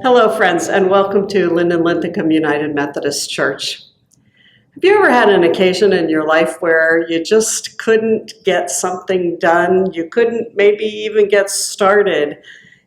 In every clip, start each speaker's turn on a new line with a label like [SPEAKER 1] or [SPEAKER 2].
[SPEAKER 1] Hello, friends, and welcome to Linden-Linthicum United Methodist Church. Have you ever had an occasion in your life where you just couldn't get something done? You couldn't maybe even get started.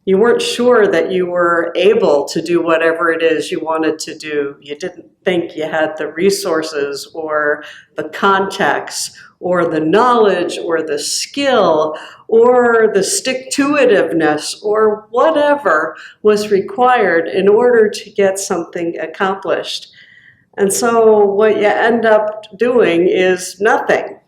[SPEAKER 1] You weren't sure that you were able to do whatever it is you wanted to do. You didn't think you had the resources or the context or the knowledge or the skill or the stick-to-itiveness or whatever was required in order to get something accomplished. And so what you end up doing is nothing.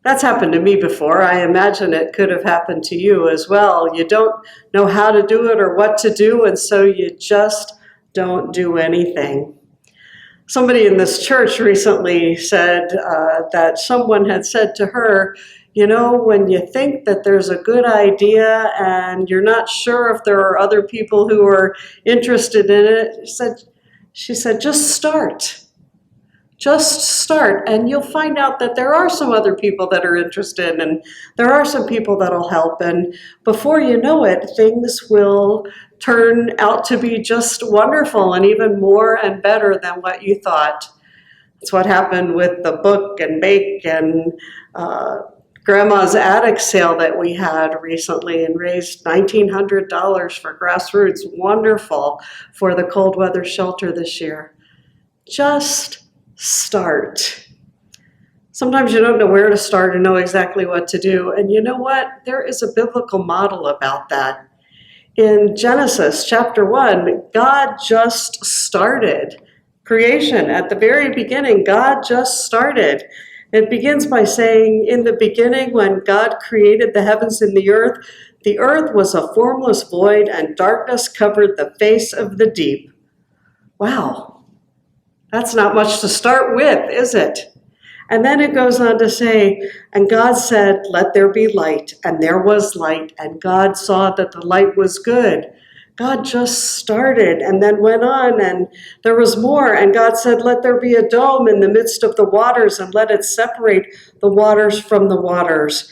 [SPEAKER 1] That's happened to me before. I imagine it could have happened to you as well. You don't know how to do it or what to do, and so you just don't do anything. Somebody in this church recently said that someone had said to her, you know, when you think that there's a good idea and you're not sure if there are other people who are interested in it, she said, just start. Just start, and you'll find out that there are some other people that are interested, and there are some people that'll help, and before you know it, things will turn out to be just wonderful and even more and better than what you thought. That's what happened with the book and bake and Grandma's attic sale that we had recently and raised $1,900 for grassroots. Wonderful for the cold weather shelter this year. Just start. Sometimes you don't know where to start and know exactly what to do. And you know what? There is a biblical model about that. In Genesis chapter 1, God just started creation. At the very beginning, God just started. It begins by saying, in the beginning, when God created the heavens and the earth was a formless void, and darkness covered the face of the deep. Wow. That's not much to start with, is it? And then it goes on to say, and God said, let there be light, and there was light, and God saw that the light was good. God just started and then went on, and there was more, and God said, let there be a dome in the midst of the waters, and let it separate the waters from the waters.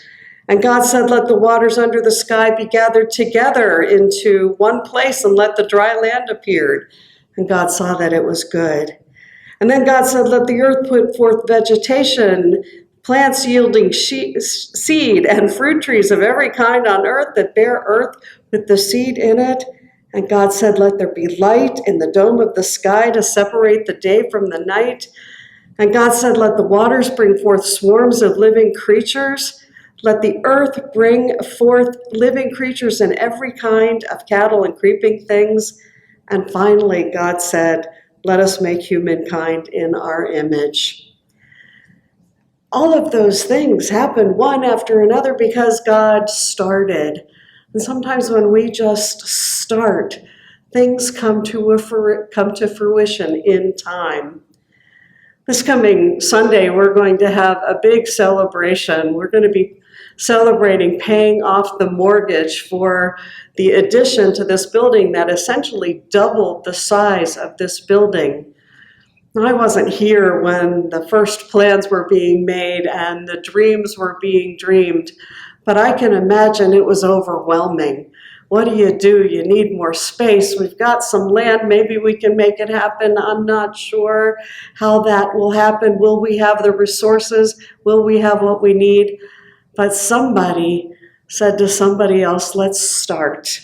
[SPEAKER 1] And God said, let the waters under the sky be gathered together into one place, and let the dry land appear. And God saw that it was good. And then God said, let the earth put forth vegetation, plants yielding seed, and fruit trees of every kind on earth that bear earth with the seed in it. And God said, let there be light in the dome of the sky to separate the day from the night. And God said, let the waters bring forth swarms of living creatures. Let the earth bring forth living creatures in every kind of cattle and creeping things. And finally, God said, let us make humankind in our image. All of those things happen one after another because God started. And sometimes when we just start, things come to fruition in time. This coming Sunday, we're going to have a big celebration. We're going to be celebrating paying off the mortgage for the addition to this building that essentially doubled the size of this building. I wasn't here when the first plans were being made and the dreams were being dreamed, but I can imagine it was overwhelming. What do? You need more space. We've got some land. Maybe we can make it happen. I'm not sure how that will happen. Will we have the resources? Will we have what we need? But somebody said to somebody else, let's start.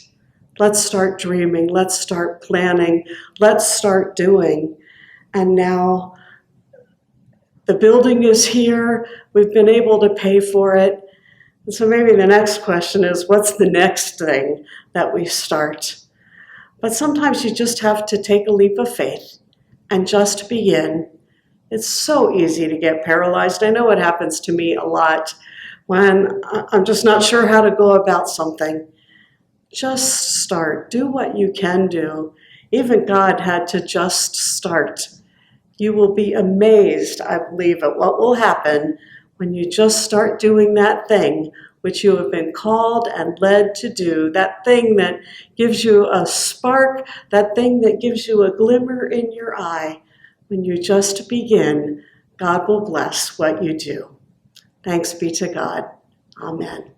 [SPEAKER 1] Let's start dreaming. Let's start planning. Let's start doing. And now the building is here. We've been able to pay for it. And so maybe the next question is, what's the next thing that we start? But sometimes you just have to take a leap of faith and just begin. It's so easy to get paralyzed. I know it happens to me a lot when I'm just not sure how to go about something. Just start. Do what you can do. Even God had to just start. You will be amazed, I believe, at what will happen when you just start doing that thing which you have been called and led to do, that thing that gives you a spark, that thing that gives you a glimmer in your eye. When you just begin, God will bless what you do. Thanks be to God. Amen.